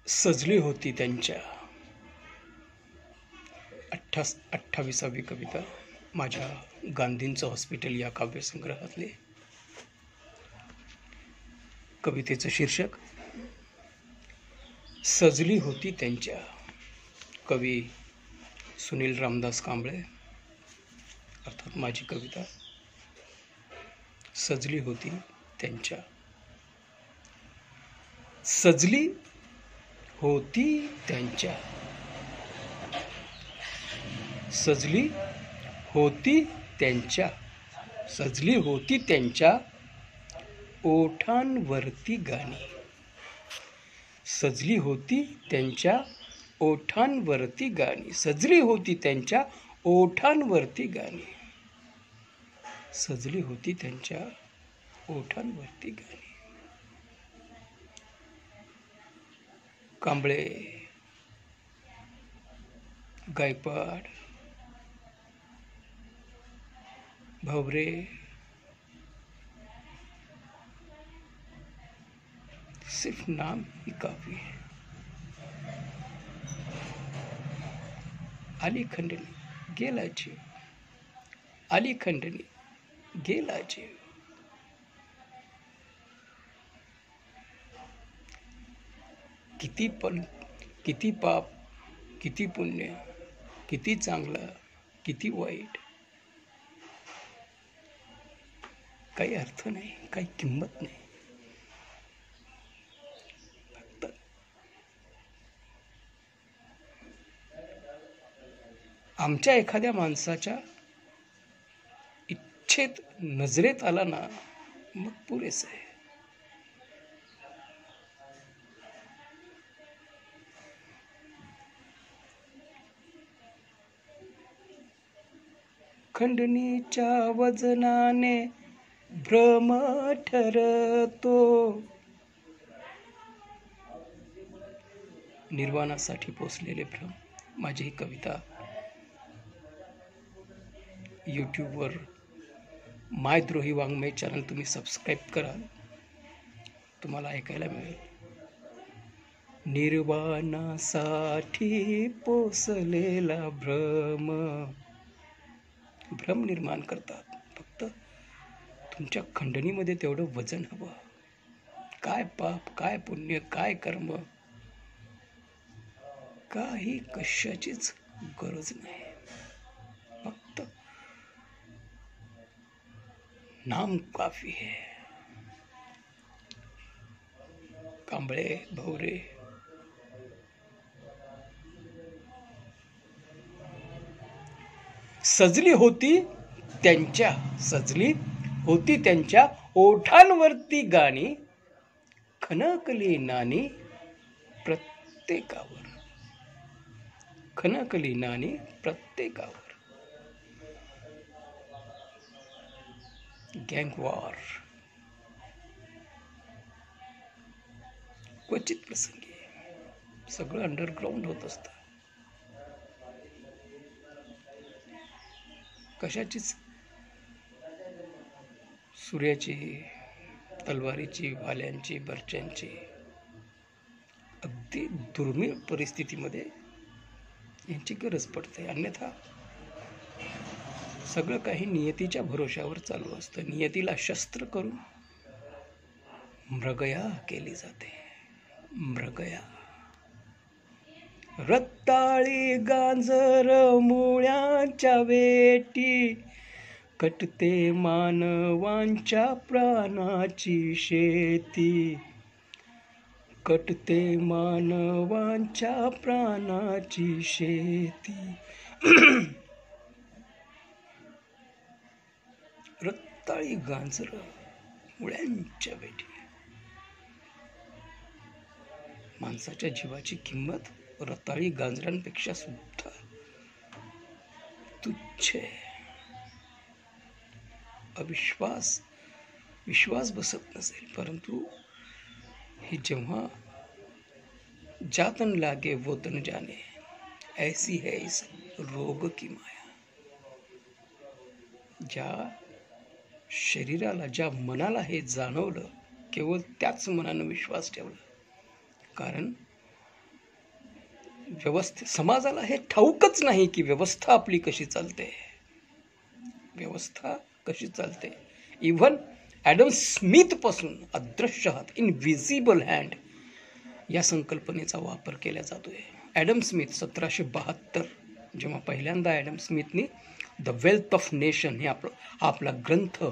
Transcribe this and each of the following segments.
सजली होती त्यांच्या 28वी कविता माझ्या गांधींचं हॉस्पिटल या काव्यसंग्रहातले. कवितेचं शीर्षक सजली होती त्यांच्या. कवी सुनील रामदास कांबळे, अर्थात माझी कविता. सजली होती त्यांच्या. सजली होती त्यांच्या. सजली होती त्यांच्या. सजली होती त्यांच्या ओठांवरती गाणी. सजली होती त्यांच्या ओठांवरती गाणी. सजली होती त्यांच्या ओठांवरती गाणी. सजली होती त्यांच्या ओठांवरती गाणी. कांबळे, गायकवाड, भवरे, सिर्फ नाम ही काफी है. अली खंडनी गेला जीव. अली खंडनी गेला जीव. किती पाप, किती पुण्य, किती चांगलं, किती वाईट, काही अर्थ नाही, काही किंमत नाही. फक्त आमच्या एखाद्या माणसाच्या इच्छेत नजरेत आला ना, मग पुरेस आहे. खंडणीच्या वजनाने भ्रम ठरतो. निर्वाणासाठी पोचलेले भ्रम. माझी ही कविता यूट्यूबवर मायद्रोही वाङ्मय चॅनल तुम्ही सबस्क्राईब कराल, तुम्हाला ऐकायला मिळेल. निर्वाणासाठी पोचलेला भ्रम. भ्रम निर्माण करतात. फक्त तुमच्या खंडणीमध्ये तेवढं वजन हवं. काय पाप, काय पुण्य, काय कर्म, काही कशाचीच गरज नाही. फक्त नाम काफी है. कांबळे, भवरे. सजली होती त्यांच्या. सजली होती त्यांच्या ओठांवरती गाणी. खनकली नानी प्रत्येकावर. खनकली नानी प्रत्येकावर. गँग वॉर क्वचित प्रसंगी. सगळं अंडरग्राऊंड होत असतं. कशाचीच सूर्याची, तलवारीची, भाल्यांची, बर्च्यांची अगदी दुर्मिळ परिस्थितीमध्ये यांची गरज पडते. अन्यथा सगळं काही नियतीच्या भरोशावर चालू असतं. नियतीला शस्त्र करून मृगया केली जाते. मृगया. रताळी गांजर मुळ्यांच्या वेटी. कटते मानवांच्या प्राणाची शेती. कटते मानवांच्या प्राणाची शेती. रताळी गांजर मुळ्यांच्या वेटी. माणसाच्या जीवाची किंमत रताळी गांजरांपेक्षा सुद्धा तुच्छ आहे. विश्वास बसत नसेल, परंतु ही जेव्हा जातन लागे वो तन जाने, ऐसी है इस रोग की माया. ज्या शरीराला, ज्या मनाला हे जाणवलं, केवळ त्याच मनानं विश्वास ठेवला. कारण समाजाला हे ठाऊकच नाही की व्यवस्था आपली कशी चालते, व्यवस्था कशी चालते. इव्हन ॲडम स्मिथ पासून अदृश्य हात, इनव्हिजिबल हँड या संकल्पनेचा वापर केला जातोय. ॲडम स्मिथ 1772 जेव्हा पहिल्यांदा ॲडम स्मिथनी द वेल्थ ऑफ नेशन हे आपला ग्रंथ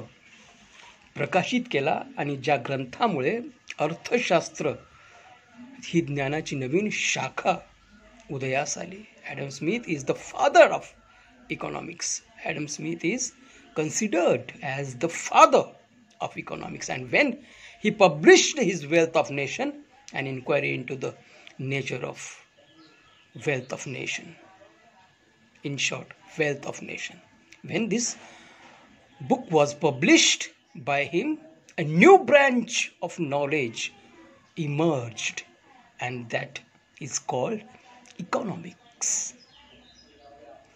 प्रकाशित केला आणि ज्या ग्रंथामुळे अर्थशास्त्र ही ज्ञानाची नवीन शाखा उदयास आली. Adam Smith is the father of economics. Adam Smith is considered as the father of economics, and when he published his Wealth of Nation, an inquiry into the nature of wealth of nation, in short, Wealth of Nation, when this book was published by him, a new branch of knowledge emerged, and that is called economics.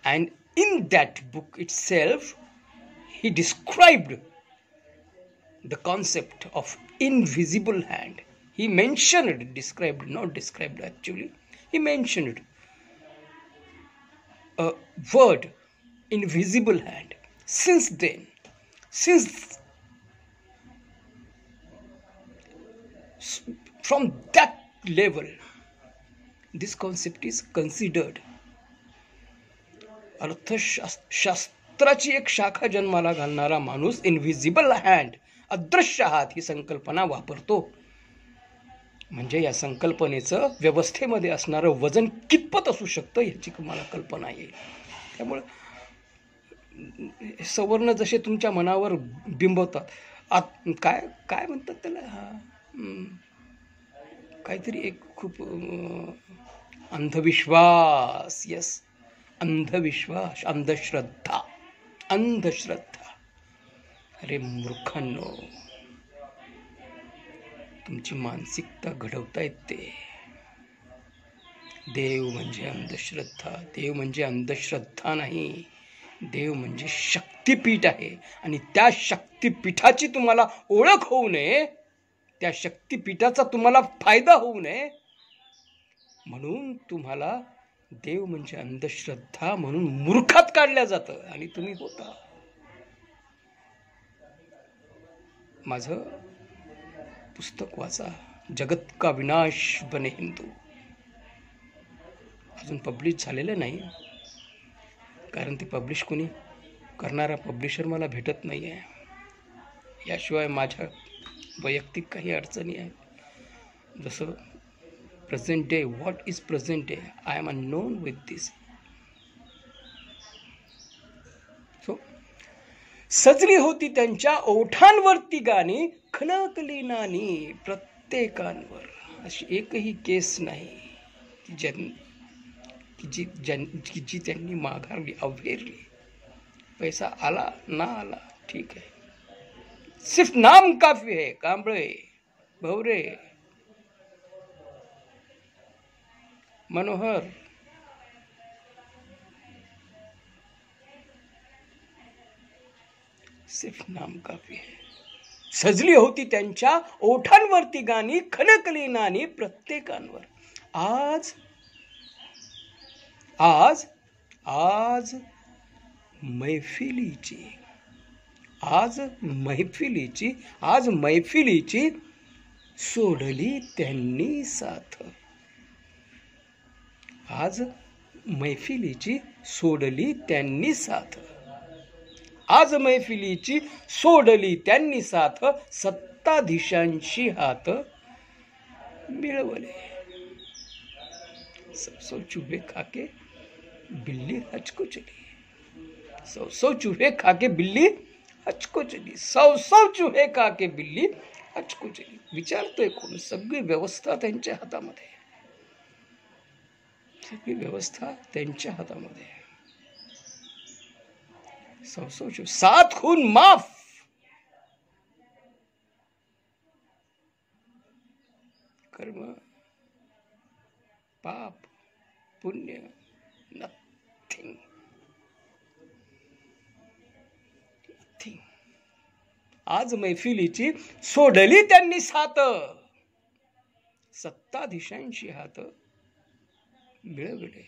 And in that book itself, he described the concept of invisible hand. He mentioned, described, not described actually, he mentioned a word, invisible hand. Since then, from that level, this concept is considered. अर्थशास्त्राची एक शाखा जन्माला घालणारा माणूस invisible hand, अदृश्य हात ही संकल्पना वापरतो. म्हणजे या संकल्पनेचं व्यवस्थेमध्ये असणारं वजन कितपत असू शकतं याची तुम्हाला कल्पना येईल. त्यामुळे सवर्ण जसे तुमच्या मनावर बिंबवतात, काय काय म्हणतात त्याला, काहीतरी एक खूप अंधविश्वास, यस, अंधविश्वास, अंधश्रद्धा. अरे मूर्खांनो, तुमची मानसिकता घडवता येते. देव म्हणजे अंधश्रद्धा, देव म्हणजे अंधश्रद्धा नाही, देव म्हणजे शक्तिपीठ आहे. आणि त्या शक्तिपीठाची तुम्हाला ओळख होऊ नये, त्या शक्तिपीठाचा तुम्हाला फायदा होऊ नये म्हणून तुम्हाला देव म्हणजे अंधश्रद्धा म्हणून मूर्खात काढल्या जातं आणि तुम्ही होता. माझं पुस्तक वाचा, जगत का विनाश बने हिंदू. अजून पब्लिश झालेलं नाही, कारण ते पब्लिश कोणी करणारा पब्लिशर मला भेटत नाही आहे. याशिवाय माझ्या वैयक्तिक काही अडचणी आहेत. जसं present day, what is present day, I am unknown with this. So सजली होती त्यांच्या ओठांवरती गाणी, खणकली नानी प्रत्येकांवर. अशी एकही केस नाही की जी त्यांनी माघारली, अवहेरली. पैसा आला ना आला ठीक है, सिर्फ नाम काफी है. कांबळे, भवरे, मनोहर, सिर्फ नाम काफी है. सजली होती त्यांच्या ओठांवरती गाणी, खणकली नानी प्रत्येकांवर. आज आज आज मैफिलीची सोडली त्यांनी साथ. आज मैफिलीची सोडली त्यांनी साथ. आज मैफिलीची सोडली त्यांनी साथ, सत्ताधीशांशी हात मिळवले. सौ चूहे खाके बिल्ली हचको चली, सौ चूहे खाके बिल्ली हचको चली, सौ चूहे खाके बिल्ली हचको चली. विचारतोय कोण? सगळी व्यवस्था त्यांच्या हातामध्ये, सगळी व्यवस्था त्यांच्या हातामध्ये. सौ सात खून माफ. कर्म, पाप, पुण्य, नथिंग. आज मैफिलीची सोडली त्यांनी साथ, सत्ताधीशांशी हात मिळविले.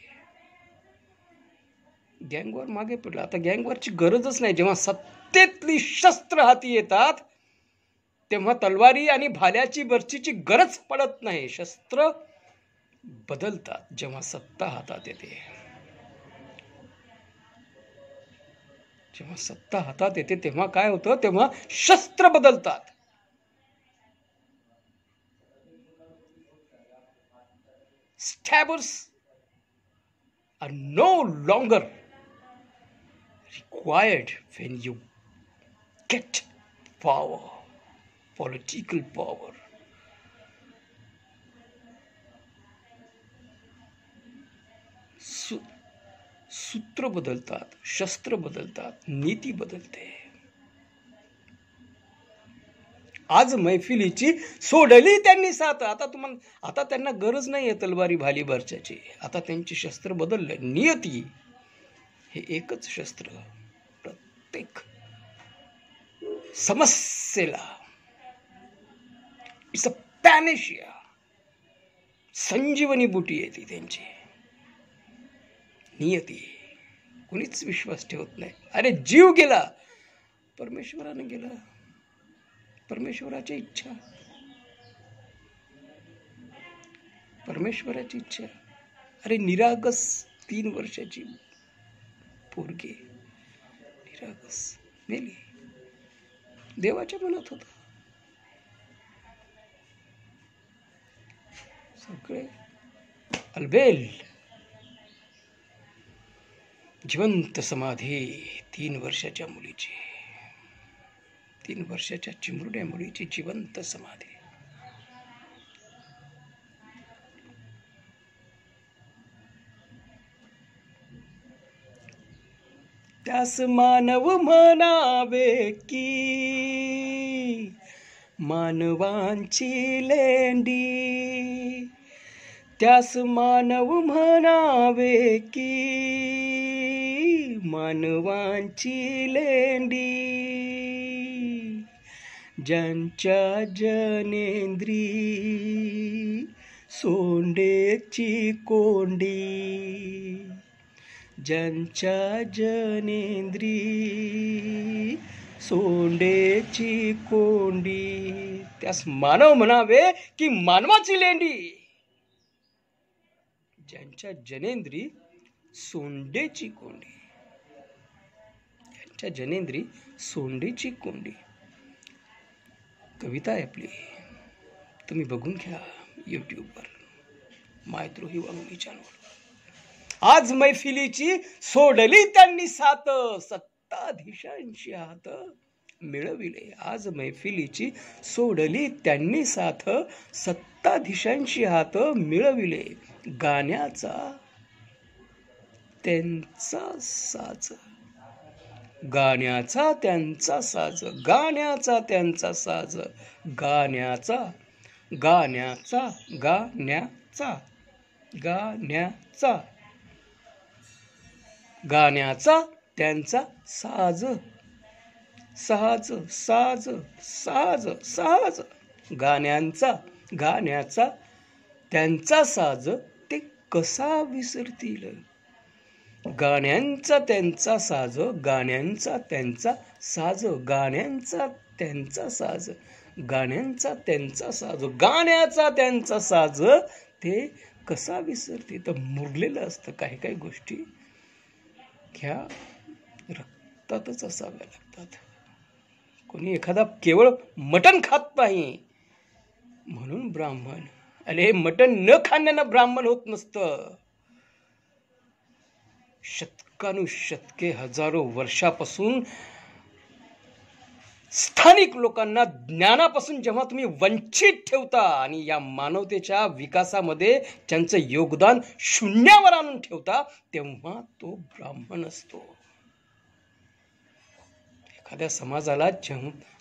गँगवॉर मागे पडला. आता गँगवॉरची गरजच नाही. जेव्हा सत्तेतली शस्त्र हाती येतात तेव्हा तलवारी आणि भाल्याची बर्चीची गरज पडत नाही. शस्त्र बदलतात जेव्हा सत्ता हातात येते. जेव्हा सत्ता हातात येते तेव्हा काय होतं, तेव्हा शस्त्र बदलतात. Stabbers are no longer required when you get power, political power. सूत्र बदलतात, शस्त्र बदलतात, नीती बदलते. आज मैफिलीची सोडली त्यांनी साथ. आता त्यांना गरज नाहीये तलवारी भाली बर्चाची. आता त्यांची शस्त्र बदलले. नियती हे एकच शस्त्र प्रत्येक समस्येला. It's a panacea. संजीवनी बुटी आहे ती त्यांची नियती. कुणीच विश्वास ठेवत नाही. अरे जीव गेला, परमेश्वरानं गेला. परमेश्वराची इच्छा, परमेश्वराची इच्छा. अरे निरागस 3 वर्षाची पोरगी निरागस मेली. देवाच्या मनात होता. सगळे अलबेल. जिवंत समाधी 3 वर्षाच्या मुलीची, 3 वर्षाच्या चिमुरड्या मुलीची जिवंत समाधी. त्यास मानव म्हणावे की मानवांची लेंडी. त्यास मानव म्हणावे की मानवांची लेंडी. ज्यांच्या जनेंद्री सोंडेची कोंडी. ज्यांच्या जनेंद्री सोंडेची कोंडी. त्यास मानव म्हणावे की मानवाची लेंडी. ज्यांच्या जनेंद्री सोंडेची कोंडी. ज्यांच्या जनेंद्री सोंडेची कोंडी. कविता आहे आपली. तुम्ही बघून घ्या यूट्यूबवर, मायद्रोही वाङ्मय चॅनलवर. आज मैफिलीची सोडली त्यांनी साथ, सत्ताधीशांची हात मिळविले. आज मैफिलीची सोडली त्यांनी साथ, सत्ताधीशांची हात मिळविले. गाण्याचा त्यांचा साज. गाण्याचा त्यांचा साज. गाण्याचा त्यांचा साज. गाण्याचा गाण्याचा गाण्याचा गाण्याचा गाण्याचा त्यांचा साज. साज साज साज साज. गाण्याचा त्यांचा साज ते कसा विसरतील. गाण्यांचा त्यांचा साज. गाण्यांचा त्यांचा साज. गाण्यांचा त्यांचा साज. गाण्यांचा त्यांचा साज. गाण्याचा त्यांचा साज ते कसा विसरते. तर मुरलेलं असतं. काही गोष्टी ह्या रक्तातच असाव्या लागतात. कोणी एखादा केवळ मटण खात नाही म्हणून ब्राह्मण. अरे मटण न खाण्यानं ब्राह्मण होत नसतं. शतकानुशतके हजारो वर्षापासून स्थानिक लोकांना ज्ञानापासून जेव्हा तुम्ही वंचित ठेवता आणि या मानवतेच्या विकासामध्ये त्यांचं योगदान शून्यावर आणून ठेवता, तेव्हा तो ब्राह्मण असतो. एखाद्या समाजाला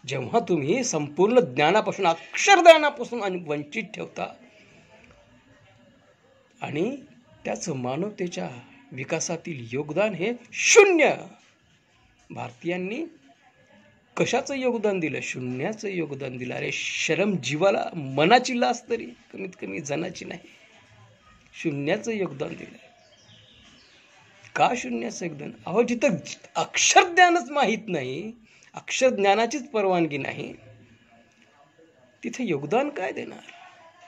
जेव्हा तुम्ही संपूर्ण ज्ञानापासून, अक्षरज्ञानापासून वंचित ठेवता आणि त्याचं मानवतेच्या विकासातील योगदान हे शून्य. भारतीयांनी कशाचं योगदान दिलं? शून्याचं योगदान दिलं. अरे शरम जीवाला, मनाची लाज तरी कमीत कमी जनाची नाही. शून्याचं योगदान दिलंय. का शून्याचं योगदान? अहो, जिथं अक्षरज्ञानच माहीत नाही, अक्षर ज्ञानाचीच परवानगी नाही, तिथे योगदान काय देणार?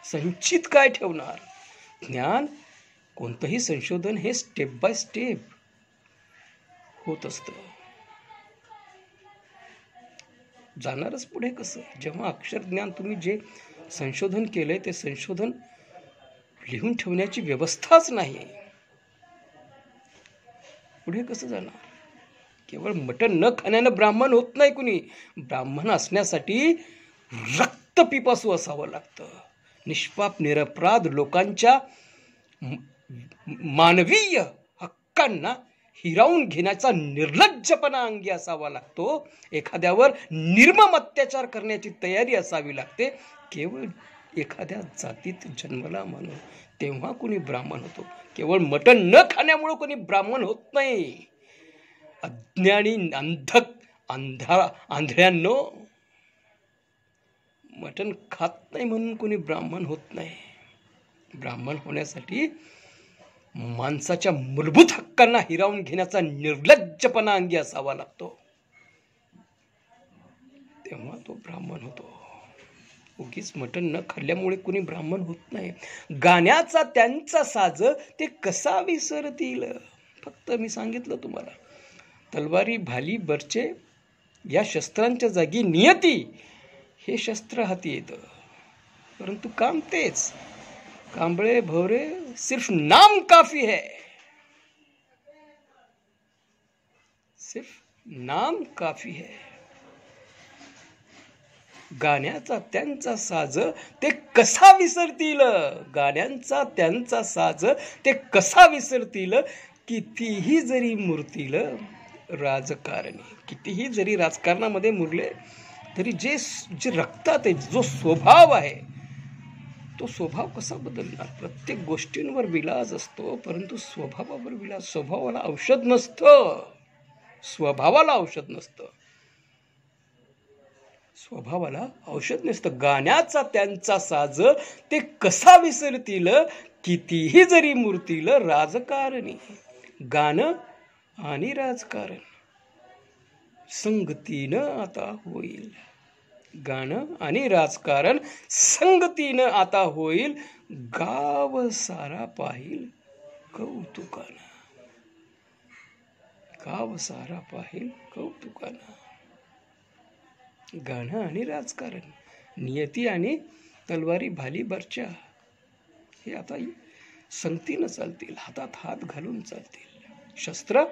संचित काय ठेवणार? ज्ञान, कोणतंही संशोधन हे स्टेप बाय स्टेप होत असतं. जाणारच पुढे कसं? जेव्हा अक्षर ज्ञान, तुम्ही जे संशोधन केलंय ते संशोधन लिहून ठेवण्याची व्यवस्थाच नाही, पुढे कसं जाणार? केवळ मटण न खाण्यानं ब्राह्मण होत नाही कुणी. ब्राह्मण असण्यासाठी रक्तपिपासू असावं लागतं. निष्पाप निरपराध लोकांच्या मानवीय हक्कांना हिरावून घेण्याचा निर्लज्जपणा अंगी असावा लागतो. एखाद्यावर निर्मम अत्याचार करण्याची तयारी असावी लागते. केवळ एखाद्या जातीत जन्मला म्हणून तेव्हा कुणी ब्राह्मण होतो. केवळ मटण न खाण्यामुळे कोणी ब्राह्मण होत नाही. अज्ञानी आंधळ्यांनो, मटण खात नाही म्हणून कोणी ब्राह्मण होत नाही. ब्राह्मण होण्यासाठी माणसाच्या मूलभूत हक्कांना हिरावून घेण्याचा निर्लज्जपणा अंगी असावा लागतो. तेव्हा तो ब्राह्मण होतो. उगीच मटण न खाल्ल्यामुळे कुणी ब्राह्मण होत नाही. गाण्याचा त्यांचा साज ते कसा विसरतील? फक्त मी सांगितलं तुम्हाला, तलवारी, भाली, बर्चे या शस्त्रांच्या जागी नियती हे शस्त्र हाती येतं. परंतु काम तेच. कांबळे भवरे, सिर्फ नाम काफी है, सिर्फ नाम काफी है. गाण्याचा त्यांचा साज ते कसा विसरतील? गाण्यांचा त्यांचा साज ते कसा विसरतील? कितीही जरी मुरतील राजकारणी, कितीही जरी राजकारणामध्ये मुरले तरी जे रक्तात आहे, जो स्वभाव आहे, तो स्वभाव कसा बदलणार? प्रत्येक गोष्टींवर विलाज असतो, परंतु स्वभावावर विलाज. स्वभावाला औषध नसतं, स्वभावाला औषध नसतं, स्वभावाला औषध नसतं. गाण्याचा त्यांचा साज ते कसा विसरतील? कितीही जरी मुरतील राजकारणी. गाणं आणि राजकारण संगतीनं आता होईल. गाणं आणि राजकारण संगतीनं आता होईल. गाव सारा पाहिल कौतुकानं, गाव सारा पाहिल कौतुकानं. गाणं आणि राजकारण, नियती आणि तलवारी, भाली, बर्च्या हे आता संगतीनं चालतील, हातात हात घालून चालतील. शस्त्र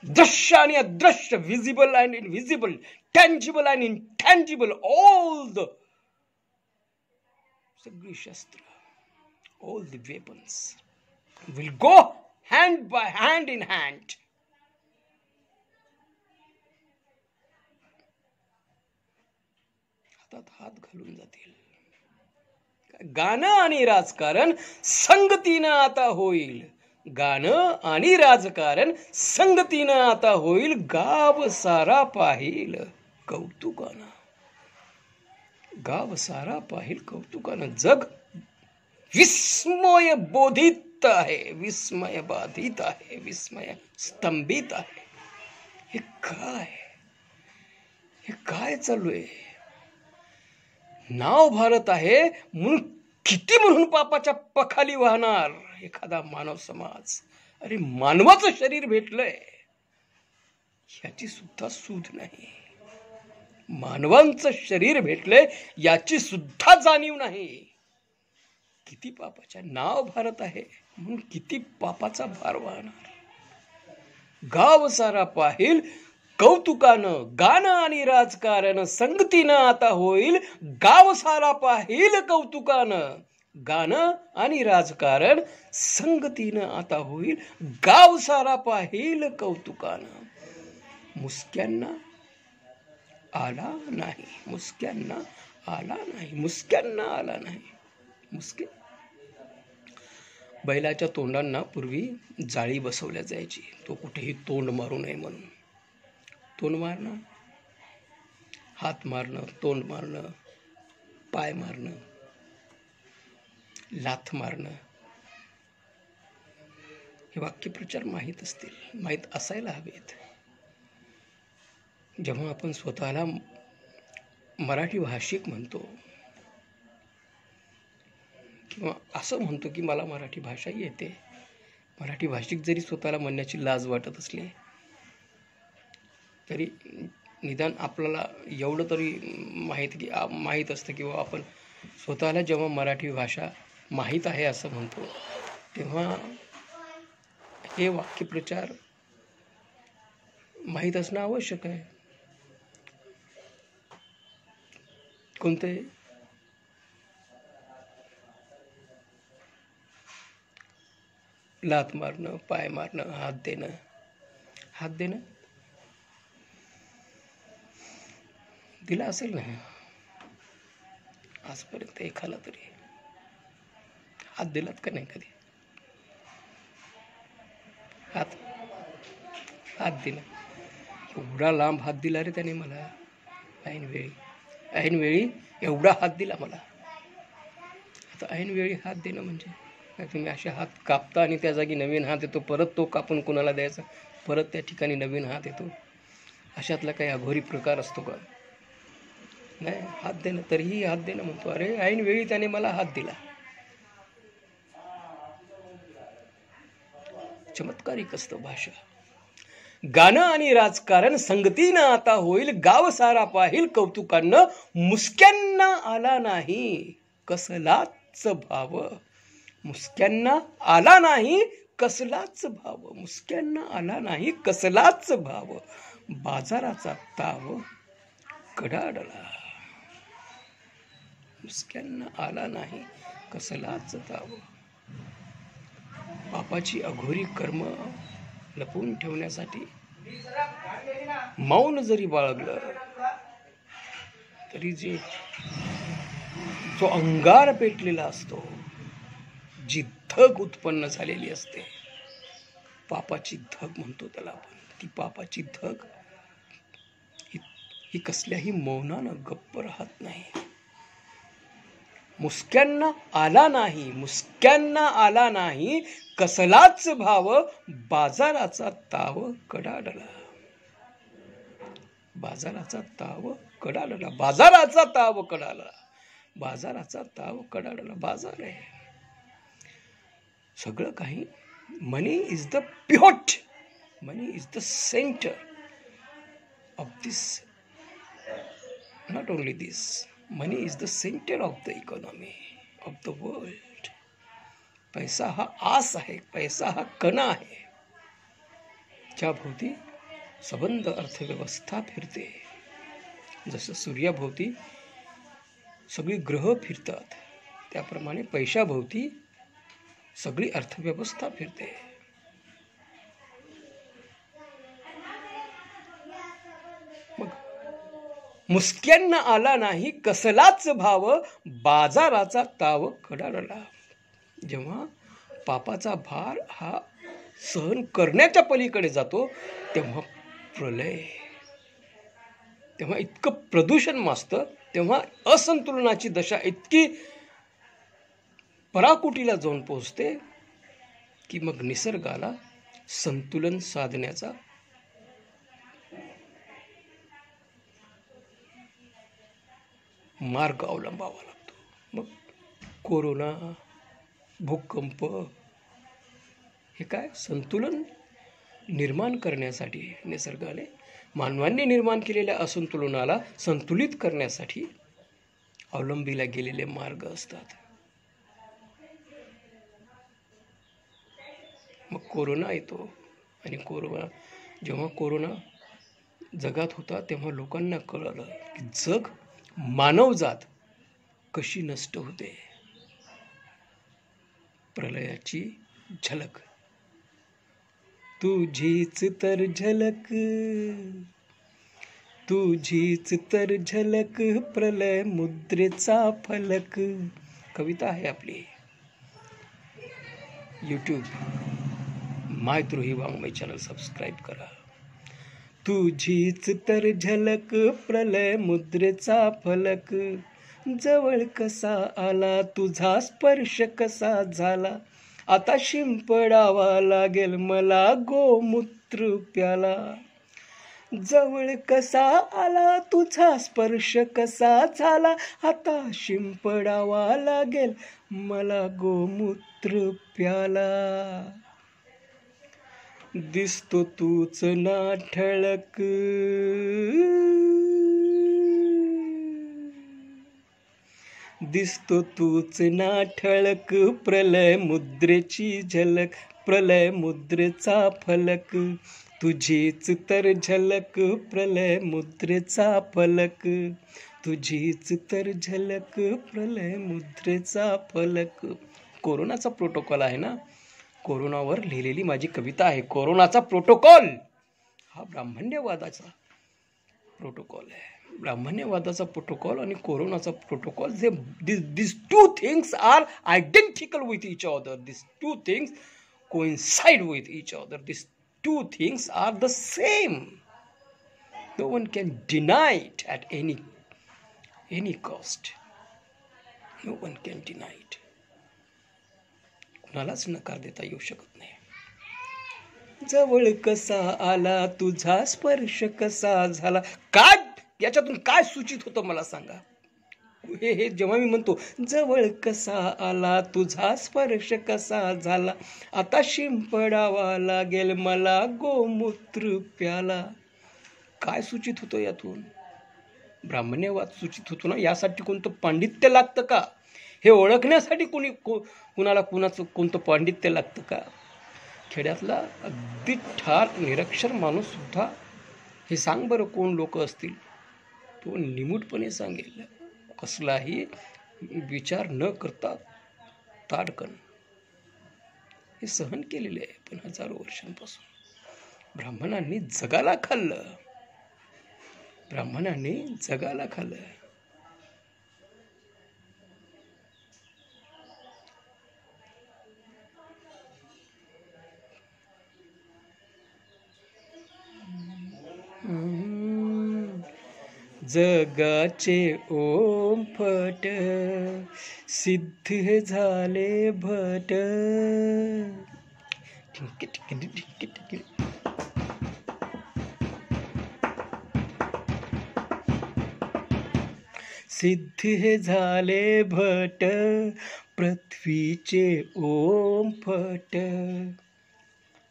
दृश्य आणि अदृश्य, visible and invisible, tangible and intangible, all the सगळी शस्त्र, all the weapons will go hand by hand in hand. हातात हात घालून जातील. गाणं आणि राजकारण संगतीनं आता होईल. गाणं आणि राजकारण संगतीनं आता होईल. गाव सारा पाहिल कौतुकानं, गाव सारा पाहिल कौतुकानं. जग विस्मय बोधित आहे, विस्मय बाधित आहे, विस्मय स्तंभित आहे. हे काय चालू आहे? नाव भारत आहे म्हणून किती म्हणून पापाच्या पखाली वाहणार एखादा मानव समाज. अरे, मानवाचं शरीर भेटलंय याची सुद्धा सूध नाही, मानवांचं शरीर भेटलंय याची सुद्धा जाणीव नाही. किती पापाच्या, नाव भारत आहे म्हणून किती पापाचा भार वाहणार. गाव सारा पाहिल कौतुकानं. गाणं आणि राजकारण संगतीनं आता होईल. गाव सारा पाहिल कौतुकानं. गाणं आणि राजकारण संगतीनं आता होईल. गाव सारा पाहिल कौतुकानं. मुसक्यांना आला नाही, मुसक्यांना आला नाही, मुसक्यांना आला नाही. मुसके बैलाच्या तोंडांना पूर्वी जाळी बसवल्या जायची, तो कुठेही तोंड मारू नये म्हणून. तोंड मारणं, हात मारणं, तोंड मारणं, पाय मारणं लाथ मारणं, हे वाक्यप्रचार माहीत असतील, माहीत असायला हवेत. जेव्हा आपण स्वतःला मराठी भाषिक म्हणतो किंवा असं म्हणतो की मला मराठी भाषा येते, मराठी भाषिक जरी स्वतःला म्हणण्याची लाज वाटत असली तरी निदान आपल्याला एवढं तरी माहीत असतं की आपण स्वतःला जेव्हा मराठी भाषा माहीत आहे असं म्हणतो तेव्हा हे वाक्यप्रचार माहीत असणं आवश्यक आहे. कोणते? लाथ मारणं, पाय मारणं, हात देणं दिला असेल ना आजपर्यंत एखादा तरी? हात दिलात का नाही कधी? हात दिला, एवढा लांब हात दिला रे त्याने मला, ऐनवेळी एवढा हात दिला मला. आता ऐनवेळी हात देणं म्हणजे काय? तुम्ही असे हात कापता आणि त्या जागी नवीन हात येतो, परत तो कापून कुणाला द्यायचा, परत त्या ठिकाणी नवीन हात येतो. अशातला काही अघोरी प्रकार असतो का? नाही. हात देणं, तरीही हात देणं म्हणतो. अरे ऐनवेळी त्याने मला हात दिला. चमत्कारिक असतं भाषा. गाणं आणि राजकारण संगतीनं आता होईल, गाव सारा पाहिल कौतुकानं, मुसक्यांना आला नाही कसलाच भाव. मुसक्यांना आला नाही कसलाच भाव, मुसक्यांना आला नाही कसलाच भाव, बाजाराचा ताव कडाडला. मुसक्यांना आला नाही कसलाच ताव. पापाची अघोरी कर्म लपवून ठेवण्यासाठी मौन जरी बाळगलं तरी जो अंगार पेटलेला असतो, जी धग उत्पन्न झालेली असते, पापाची धग म्हणतो त्याला आपण, ती पापाची धग ही कसल्याही मौनानं गप्प राहत नाही. मुसक्यांना आला नाही कसलाच भाव, बाजाराचा ताव कडाडला. बाजाराचा ताव कडाडला. बाजाराचा ताव कडाडला. बाजाराचा ताव कडाडला. बाजार आहे सगळं काही. Money is the pivot, money is the centre of this, not only this, money is the centre of the economy of the world. पैसा हा आस आहे, पैसा हा कणा आहे, ज्या भोवती सबंध अर्थव्यवस्था फिरते. जसं सूर्याभोवती सगळी ग्रह फिरतात त्याप्रमाणे पैशाभोवती सगळी अर्थव्यवस्था फिरते. मग मुसक्यांना आला नाही कसलाच भाव, बाजाराचा ताव कडाडला. जेव्हा पापाचा भार हा सहन करण्याच्या पलीकडे जातो तेव्हा प्रलय, तेव्हा इतकं प्रदूषण माजतं, तेव्हा असंतुलनाची दशा इतकी पराकुटीला जाऊन पोहोचते की मग निसर्गाला संतुलन साधण्याचा मार्ग अवलंबावा लागतो. मग कोरोना, भूकंप हे काय संतुलन निर्माण करण्यासाठी निसर्गाने, मानवांनी निर्माण केलेल्या असंतुलनाला संतुलित करण्यासाठी अवलंबिला गेलेले मार्ग असतात. मग कोरोना येतो आणि जेव्हा कोरोना जगात होता तेव्हा लोकांना कळलं की जग, मानवजात कशी नष्ट होते. प्रलयाची झलक, तुझीच तर झलक, तुझीच तर झलक, प्रलय मुद्रेचा फलक. कविता आहे आपली. यूट्यूब मायद्रोही वाङ्मय चॅनल सबस्क्राईब करा. तुझीच तर झलक, प्रलय मुद्रेचा फलक, जवळ कसा आला तुझा स्पर्श कसा झाला, आता शिंपडावा लागेल मला गोमूत्र प्याला. जवळ कसा आला तुझा स्पर्श कसा झाला, आता शिंपडावा लागेल मला गोमूत्र प्याला. दिसतो तूच ना ठळक, दिसतो तूच ना ठळक, प्रलय मुद्रेची झलक, प्रलय मुद्रेचा फलक, तुझीच तर झलक, प्रलय मुद्रेचा फलक, तुझीच तर झलक, प्रलय मुद्रेचा फलक. कोरोनाचा प्रोटोकॉल आहे ना, कोरोनावर लिहिलेली माझी कविता आहे. कोरोनाचा प्रोटोकॉल हा ब्राह्मण्यवादाचा प्रोटोकॉल आहे. ब्राह्मण्यवादाचा प्रोटोकॉल आणि कोरोनाचा प्रोटोकॉल, जे this two things are identical with each other. This two things coincide with each other. These two things are the same. No one can deny it at any cost. No one can deny it. कुणालाच नकार देता येऊ शकत नाही. जवळ कसा आला तुझा स्पर्श कसा झाला, काय याच्यातून काय सूचित होतं मला सांगा. हे जेव्हा मी म्हणतो जवळ कसा आला तुझा स्पर्श कसा झाला, आता शिंपडावा लागेल मला गोमूत्र प्याला, काय सूचित होतं यातून? ब्राह्मण्यवाद सूचित होतो ना. यासाठी कोणतं पांडित्य लागतं का? हे ओळखण्यासाठी कुणाला कुणाचं कोणतं पांडित्य लागतं का? खेड्यातला अगदी ठार निरक्षर माणूस सुद्धा हे सांग बरं कोण लोक असतील, तो निमूटपणे सांगेल, कसलाही विचार न करता ताडकन हे सहन केलेले आहे. पण हजारो वर्षांपासून ब्राह्मणांनी जगाला खाल्लं, ब्राह्मणांनी जगाला खाल्लं. जगाचे ओम फट सिद्ध झाले भट. सिद्ध झाले भट पृथ्वीचे ओम फट,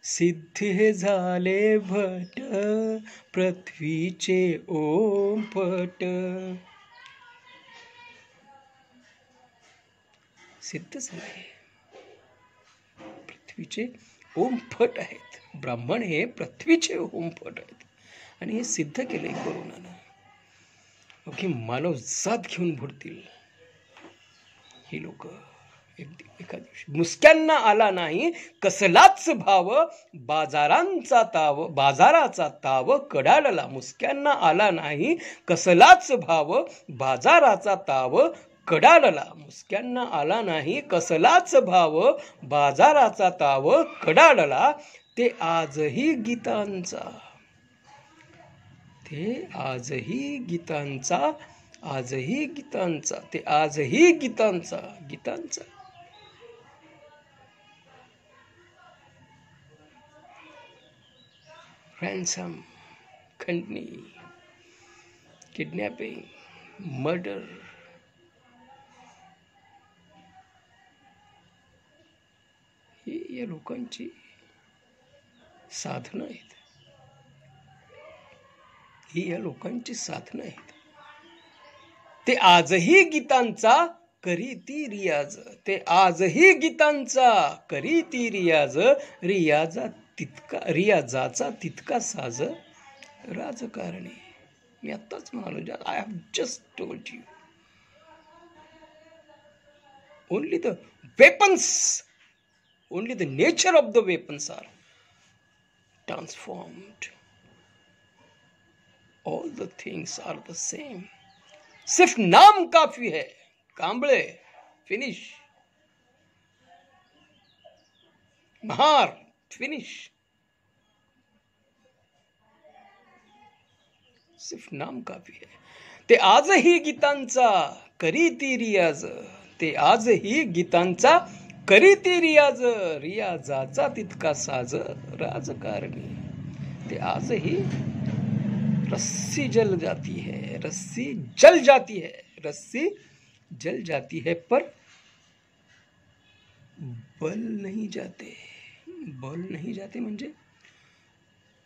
सिद्ध झाले भट पृथ्वीचे ओम फट. सिद्ध झाले पृथ्वीचे ओम फट आहेत. ब्राह्मण हे पृथ्वीचे ओम फट आहेत आणि हे सिद्ध केले कोरोनानं. ओके, मानव जात घेऊन भरतील ही लोक एका दिवशी. मुसक्यांना आला नाही कसलाच भाव, बाजारांचा ताव, बाजाराचा ताव कडाडला. मुसक्यांना आला नाही कसलाच भाव, बाजाराचा ताव कडाडला. मुसक्यांना आला नाही कसलाच भाव, बाजाराचा ताव कडाडला. ते आजही गीतांचा, ते आजही गीतांचा, आजही गीतांचा, ते आजही गीतांचा, गीतांचा. रॅन्सम, खंडणी, किडनॅपिंग, मर्डर, ही या लोकांची साधनं आहेत. ही या लोकांची साधनं आहेत. ते आजही गीतांचा करीती रियाज, ते आजही गीतांचा करीती रियाज. रियाजाचा तितका साज राजकारणी. मी आत्ताच म्हणालो, I have just told you, only the weapons, only the nature of the weapons are transformed. All the things are the same. सिर्फ नाम काफी है. कांबळे, फिनिश. महार, फिनिश. सिर्फ नाम काफी है. ते आजही गीतांचा करीती रियाज, ते आजही गीतांचा करीती रियाज, रियाजाचा तितका साज राजकारणी. ते आजही रस्सी जल जाती है, रस्सी जल जाती है, रस्सी जल जाती है, पर बल नहीं जाते. बल नहीं जाते म्हणजे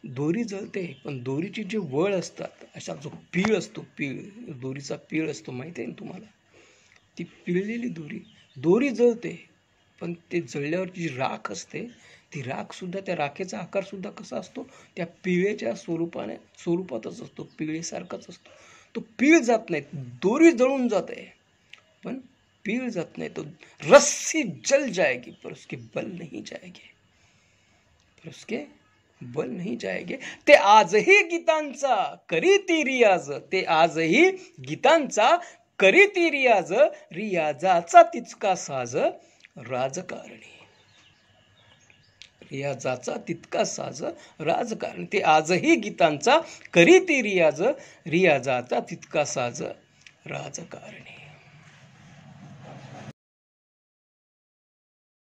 दोरी जळते, पण दोरीची जे वळ असतात, असा जो पीळ असतो, पीळ, दोरीचा पीळ असतो, माहिती आहे ना तुम्हाला, ती पिळलेली दोरी जळते, पण ते जळल्यावरची जी राख असते, ती राख सुद्धा, त्या राखेचा आकार सुद्धा कसा असतो, त्या पिळेच्या स्वरूपातच असतो, पिळेसारखाच असतो. तो पीळ जात नाही, दोरी जळून जाते, पण पीळ जात नाही. तो रस्सी जल जाएगी पर उसके बल नहीं जाएंगे, पर उसके बल नहीं जाएंगे. ते आजही गीतांचा करीती रियाज, ते आजही गीतांचा करीती रियाज, रियाजाचा तितका साज राजकारणी. रियाजाचा तितका साज राजकारणी. ते आजही गीतांचा करीती रियाज, रियाजाचा तितका साज राजकारणी.